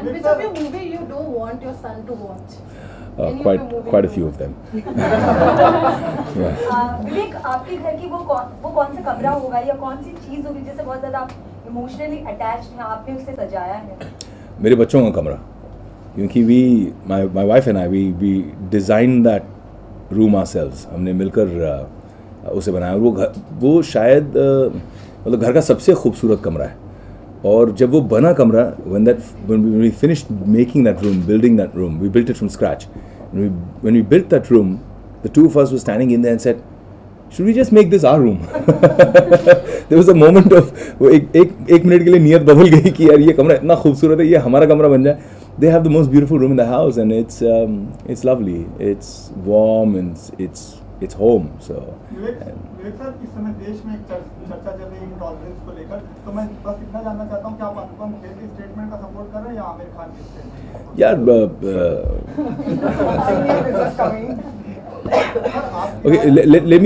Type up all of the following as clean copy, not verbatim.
And which of your movie you don't want your son to watch? Quite a few of them. विवेक, आपके घर की वो कौन सा कमरा होगा या कौन सी चीज होगी जिससे बहुत ज्यादा इमोशनली अटैच्ड हैं, आपने उसे सजाया है? मेरे बच्चों का कमरा, क्योंकि my wife and I we designed that room ourselves. हमने मिलकर उसे बनाया और वो शायद मतलब घर का सबसे खूबसूरत कमरा है. और जब वो बना कमरा, when we finished making that room, building that room, we built it from scratch. When we built that room, the two of us were standing in there and said, should we just make this our room? There was a moment of एक minute के लिए नियत बदल गई कि यार ये कमरा इतना खूबसूरत है, ये हमारा कमरा बन जाए. They have the most beautiful room in the house and it's lovely, it's warm and it's home. So Vivek sir, इस समय देश में एक चर्चा चल रही है इंटॉलरेंस को लेकर, तो मैं बस इतना जानना चाहता हूँ कि आप अनुपम खेर के स्टेटमेंट का सपोर्ट कर रहे हैं या आमिर खान के स्टेटमेंट? यार okay, let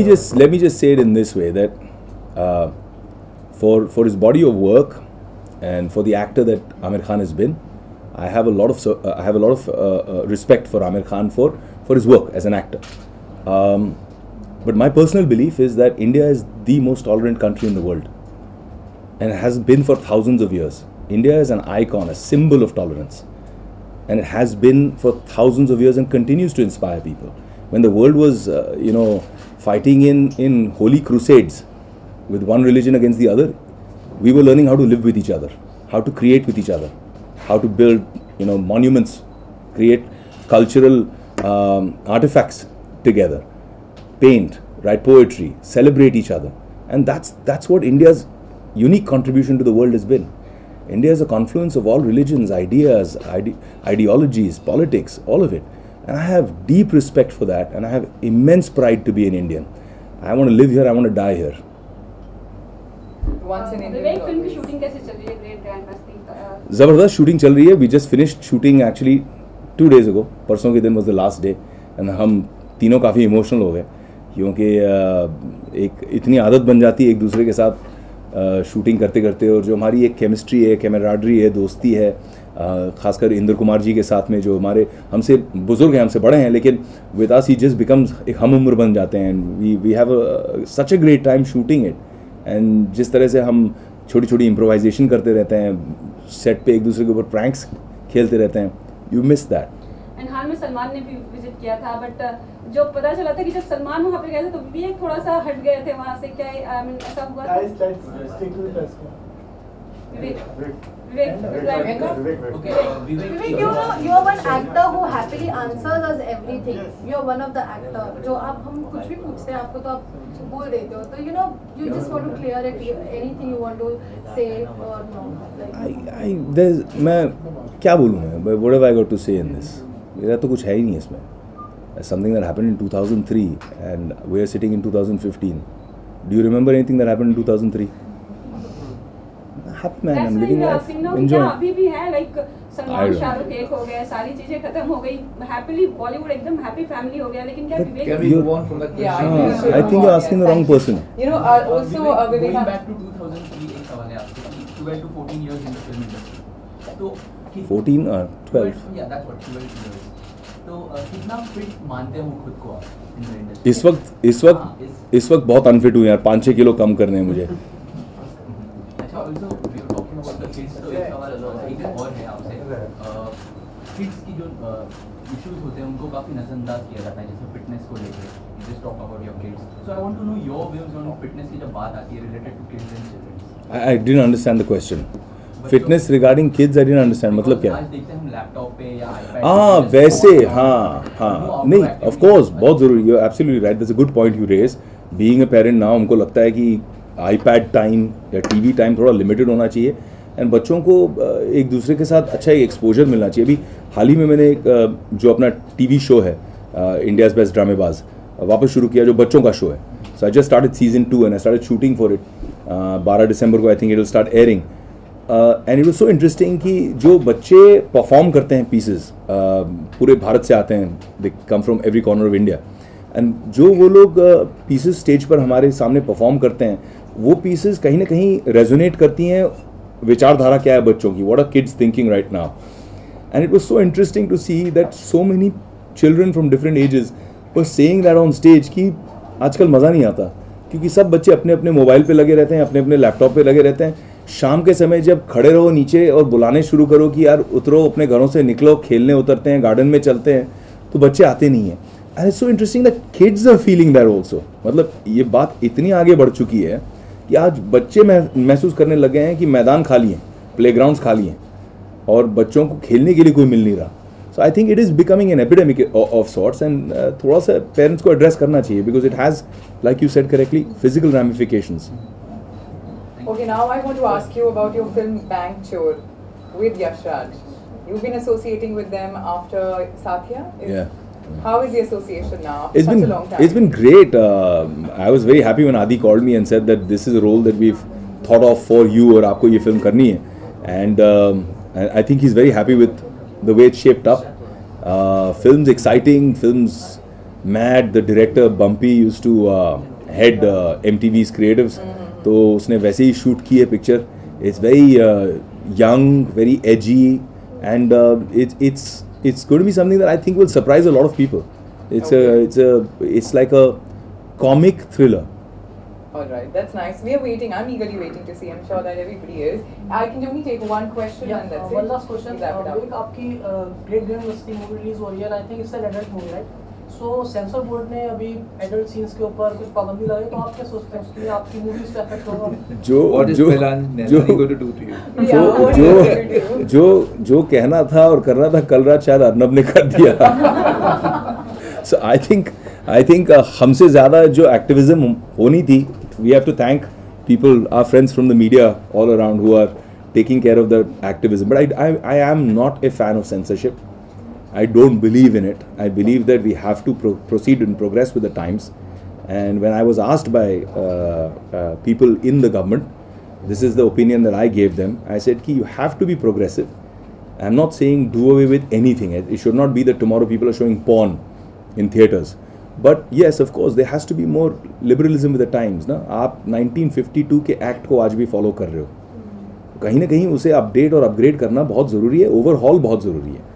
me just say it in this way, that for his body of work and for the actor that Aamir Khan has been, I have a lot of respect for Aamir Khan for his work as an actor. But my personal belief is that India is the most tolerant country in the world, and has been for thousands of years. India is an icon, a symbol of tolerance, and it has been for thousands of years and continues to inspire people. When the world was, fighting in holy crusades with one religion against the other, we were learning how to live with each other, how to create with each other, how to build, monuments, create cultural artifacts together, paint, write poetry, celebrate each other. And that's what India's unique contribution to the world has been. India is a confluence of all religions, ideas, ideologies, politics, all of it. And I have deep respect for that, and I have immense pride to be an Indian. I want to live here, I want to die here. Vivek, film की shooting कैसे चल रही है? Great grandmaster ज़बरदस्त shooting चल रही है. We just finished shooting actually 2 days ago. परसों के दिन was the last day, and हम तीनों काफ़ी इमोशनल हो गए, क्योंकि एक इतनी आदत बन जाती है एक दूसरे के साथ शूटिंग करते करते, और जो हमारी एक केमिस्ट्री है, कैमराडरी है, दोस्ती है, खासकर इंद्र कुमार जी के साथ में, जो हमसे बुजुर्ग हैं, हमसे बड़े हैं, लेकिन with us he just becomes एक हम उम्र बन जाते हैं. We have such a great time shooting it. And जिस तरह से हम छोटी छोटी इम्प्रोवाइजेशन करते रहते हैं सेट पे, एक दूसरे के ऊपर प्रैंक्स खेलते रहते हैं, यू मिस दैट. एंड हाल में सलमान ने भी विजिट किया था, बट जो पता चला था कि जब सलमान वहाँ पे गए थे तो विवेक थोड़ा सा हट गए थे वहाँ से. क्या ऐसा हुआ था? Vivek, you're one actor who happily answers us everything. You're one of the actor. जो आप हम कुछ भी पूछते हैं आपको तो आप बोल देते हो. तो you just want to clear it. Anything you want to say or no? मैं क्या बोलूँ मैं? What have I got to say in this? मेरा तो कुछ है ही नहीं इसमें. Something that happened in 2003 and we are sitting in 2015. Do you remember anything that happened in 2003? Happy man, I'm living life, enjoying. अभी भी है, like सलमान शाहरुख एक हो गए, सारी चीजें खत्म हो गई, हैप्पीली बॉलीवुड एकदम हैप्पी फैमिली हो गया, लेकिन क्या विवेक? Can we move on from that question? I think you're asking the wrong person. Also going back to 2003 एक सवाल है आपसे, 12 to 14 years in the film industry. तो 14 or 12? Yeah, that's what 12 years. तो कितना फिट मानते हो खुद को आप इन द इंडस्ट्री? इस वक्त बहुत अनफिट हूँ यार. 5-6 किलो कम करने हैं मुझे. किड्स की जो इश्यूज होते हैं उनको काफ़ी नज़रअंदाज किया जाता है, जैसे फिटनेस को लेकर. Just talk about your kids. So I want to know your views on fitness की जब बात आती है related to kids and children. I didn't understand the question. Fitness regarding kids, I didn't understand. मतलब क्या? आज देखते हैं हम लैपटॉप पे या आईपैड. वैसे हाँ नहीं, of course बहुत ज़रूरी. You're absolutely right. That's a good point you raise. Being a parent now, हमको लगता है कि iPad टाइम या TV टाइम थोड़ा लिमिटेड होना चाहिए, एंड बच्चों को एक दूसरे के साथ अच्छा एक एक्सपोजर मिलना चाहिए. अभी हाल ही में मैंने एक जो अपना TV शो है इंडियाज़ बेस्ट ड्रामेबाज वापस शुरू किया, जो बच्चों का शो है. So I just started season 2 and I started shooting for it. 12 दिसंबर को I think it will start airing. And it was so interesting कि जो बच्चे परफॉर्म करते हैं पीसेस पूरे भारत से आते हैं, they come from every corner of India, and जो वो लोग पीसेस स्टेज पर हमारे सामने परफॉर्म करते हैं, वो पीसेस कहीं ना कहीं रेजोनेट करती हैं विचारधारा क्या है बच्चों की, what are kids thinking right now. And it was so interesting to see that so many children from different ages were saying that on stage कि आजकल मज़ा नहीं आता, क्योंकि सब बच्चे अपने अपने मोबाइल पे लगे रहते हैं, अपने अपने लैपटॉप पे लगे रहते हैं. शाम के समय जब खड़े रहो नीचे और बुलाने शुरू करो कि यार उतरो, अपने घरों से निकलो, खेलने उतरते हैं, गार्डन में चलते हैं, तो बच्चे आते नहीं हैं. And it's so interesting that kids are feeling that also. मतलब ये बात इतनी आगे बढ़ चुकी है कि आज बच्चे महसूस करने लगे हैं कि मैदान खाली हैं, प्लेग्राउंड्स खाली हैं और बच्चों को खेलने के लिए कोई मिल नहीं रहा. So I think it is becoming an epidemic of sorts and थोड़ा सा पेरेंट्स को एड्रेस करना चाहिए because it has, like you said correctly, physical ramifications. Okay, now I want to ask you about your film Bank Chor with Yash Raj. You've been associating with them after Satya? Yeah. How is the association now after It's such been, a long time? it's been great. I was very happy when Adi called me and said that this is a role that we've thought of for you और आपको ये film करनी है. And I think he's very happy with the way it's shaped up. Film's exciting, film's mad. The director Bumpy used to head MTV's creatives. तो उसने वैसे ही shoot की है picture. It's very young, very edgy, and it's going to be something that I think will surprise a lot of people. It's like a comic thriller. All right, that's nice. We are waiting. I'm eagerly waiting to see. I'm sure that everybody is. I can only take one question and that's one it. last question. Wrap it up. Vivek, आपकी Great Grandmasti movie release हो रही है. I think it's an adult movie, right? So sensor board ने अभी adult scenes के ऊपर कुछ पाबंदी लगाई, तो आप क्या सोचते हैं उसके लिए, आपकी मूवी से अफेक्ट होगा? जो कहना था और करना था कल रात शायद अर्नब ने कर दिया. So I think हमसे ज़्यादा जो एक्टिविज्म होनी थी, we have to thank people, our friends from the media all around who are taking care of the activism. But I am not a fan of censorship. I don't believe in it. I believe that we have to proceed and progress with the times. And when I was asked by people in the government, this is the opinion that I gave them. I said, you have to be progressive. I'm not saying do away with anything. It should not be that tomorrow people are showing porn in theatres. But yes, of course, there has to be more liberalism with the times. ना आप 1952 के act को आज भी follow कर रहे हो, कहीं ना कहीं उसे अपडेट और अपग्रेड करना बहुत ज़रूरी है, ओवरहॉल बहुत ज़रूरी है.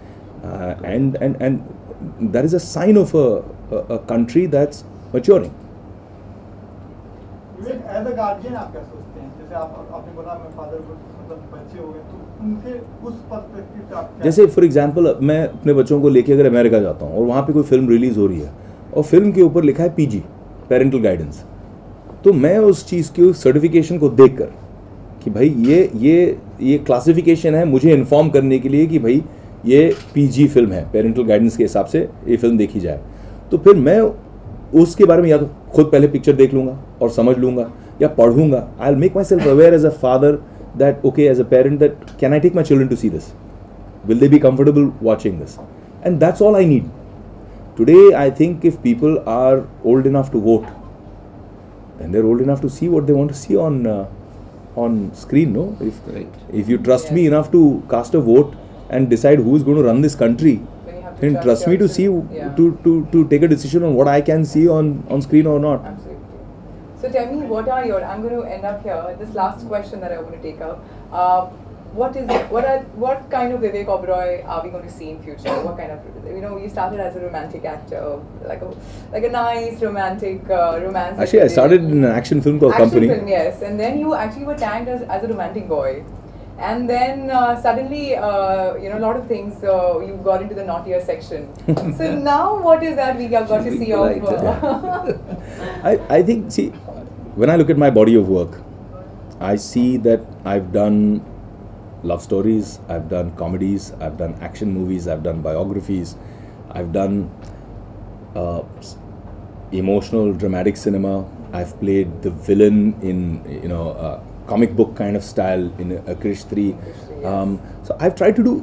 And that is a sign of a country that's maturing. As a guardian, आप क्या सोचते हैं? जैसे आपने बोला मैं फादर को, मतलब बच्चे हो गए, तो उनके उस पर्सपेक्टिव से आप क्या? जैसे फॉर एग्जांपल मैं अपने बच्चों को लेके अगर अमेरिका जाता हूँ और वहाँ पे कोई फिल्म रिलीज हो रही है और फिल्म के ऊपर लिखा है PG, पेरेंटल गाइडेंस, तो मैं उस चीज़ की सर्टिफिकेशन को देख कर कि भाई ये क्लासिफिकेशन है मुझे इन्फॉर्म करने के लिए कि भाई ये PG फिल्म है, पेरेंटल गाइडेंस के हिसाब से ये फिल्म देखी जाए, तो फिर मैं उसके बारे में या तो खुद पहले पिक्चर देख लूँगा और समझ लूँगा या पढ़ूंगा. I will make myself aware as a father that okay, as a parent, that can I take my children to see this, will they be comfortable watching this, and that's all I need. Today, I think if people are old enough to vote, then they're old enough to see what they want to see on screen. No, if you trust me enough to cast a vote and decide who is going to run this country, then trust me to see to take a decision on what I can see on screen or not. Absolutely. So tell me, what are your? I'm going to end up here. This last question that I want to take up. What kind of Vivek Oberoi are we going to see in future? What kind of, you started as a romantic actor, like a nice romantic romance. Actually, I started in an action film called Company. Action film, yes, and then you actually were tagged as a romantic boy, and then suddenly, a lot of things. You got into the naughtier section. So now, what is that we got to see of? I think, see, when I look at my body of work, I see that I've done love stories, I've done comedies, I've done action movies, I've done biographies, I've done emotional dramatic cinema, I've played the villain in comic book kind of style in a Krish 3. So I've tried to do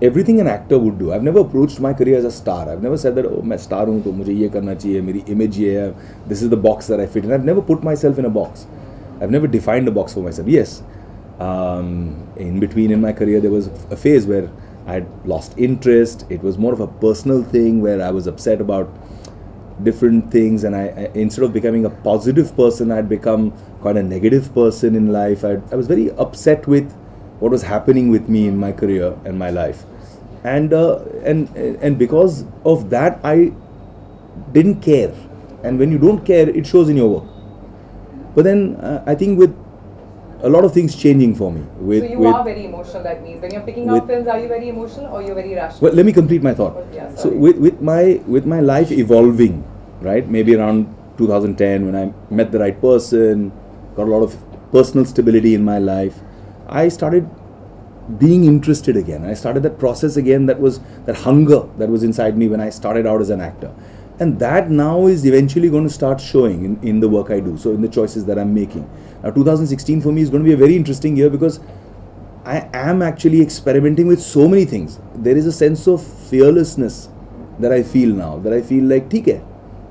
everything an actor would do. I've never approached my career as a star. I've never said that, oh, मैं star हूँ तो मुझे ये करना चाहिए, मेरी image ये है, this is the box that I fit in. I've never put myself in a box. I've never defined a box for myself. Yes. In between in my career there was a phase where I had lost interest. It was more of a personal thing where I was upset about different things, and I instead of becoming a positive person, I'd become quite a negative person in life. I was very upset with what was happening with me in my career and my life. and because of that I didn't care, and when you don't care it shows in your work. But then I think with a lot of things changing for me. So you are very emotional, that means. When you're picking out films, are you very emotional or you're very rational? Well, let me complete my thought. Yeah, so with my life evolving, right, maybe around 2010 when I met the right person, got a lot of personal stability in my life, I started being interested again. I started that process again, that hunger that was inside me when I started out as an actor. And that now is eventually going to start showing in the work I do, so in the choices that I'm making. Now 2016 for me is going to be a very interesting year because I am actually experimenting with so many things. There is a sense of fearlessness that I feel now, that I feel like, ठीक है,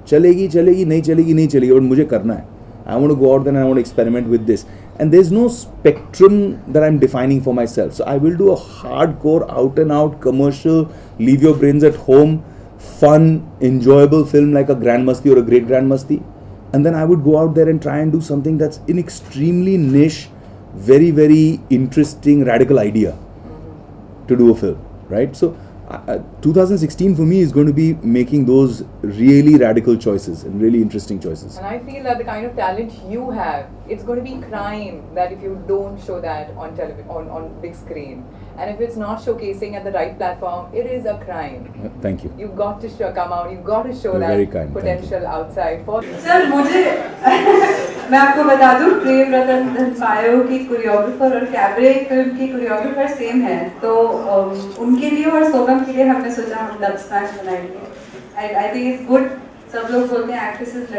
चलेगी चलेगी नहीं चलेगी नहीं चलेगी और मुझे करना है. I want to go out there and I want to experiment with this. And there's no spectrum that I'm defining for myself. So I will do a hardcore, out and out commercial, leave your brains at home, fun, enjoyable film like a Grand Masti or a Great Grand Masti. And then I would go out there and try and do something that's an extremely niche, very, very interesting, radical idea to do a film, right? So 2016 for me is going to be making those really radical choices and really interesting choices. And I feel that the kind of talent you have, it's going to be crime that if you don't show that on television, on big screen. And if it's not showcasing at the right platform, it is a crime. Thank you. You've got to come out, you've got to show You're that very kind. potential outside. For sir मुझे मैं आपको बता दूं, प्रेम रतन धनपायो की choreographer और cabaret film की choreographer same है, तो उनके लिए और सोगम के लिए हमने सोचा हम डब स्मैश बनाएंगे. I think it's good. सब लोग बोलते हैं एक्ट्रेसेस